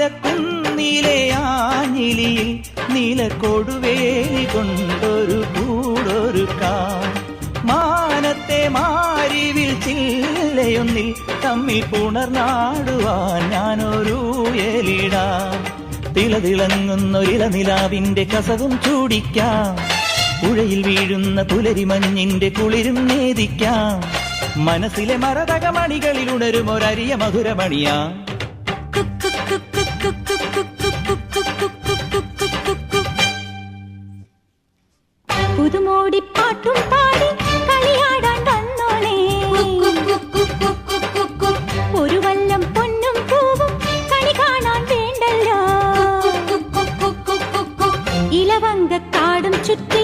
നീലക്കുന്നിലെ ആഞ്ഞിലിയിൽ നീലക്കൊടുവേലി കൊണ്ടൊരു കൂടൊരുക്കാം. മാനത്തെ മാരിവിൽ ചില്ലയൊന്നിൽ തമ്മിൽ പുണർന്നാടുവാൻ ഞാനൊരു എലിടാം. തിളതിളങ്ങുന്നൊരിള നിലാവിന്റെ കസവും ചൂടിക്കാം. പുഴയിൽ വീഴുന്ന പുലരിമഞ്ഞിന്റെ കുളിരും നേദിക്കാം. മനസ്സിലെ മരതകമണികളിൽ ഉണരുമൊരരിയ മധുരമണിയാ. പുതുമോടിപ്പാട്ടും പാടി കളിയാടാൻ വന്നോളേ. ഒരു വല്ലം പൊന്നും പൂവും കണി കാണാൻ വേണ്ടല്ലോ. ഇലവങ്കക്കാടും ചുറ്റി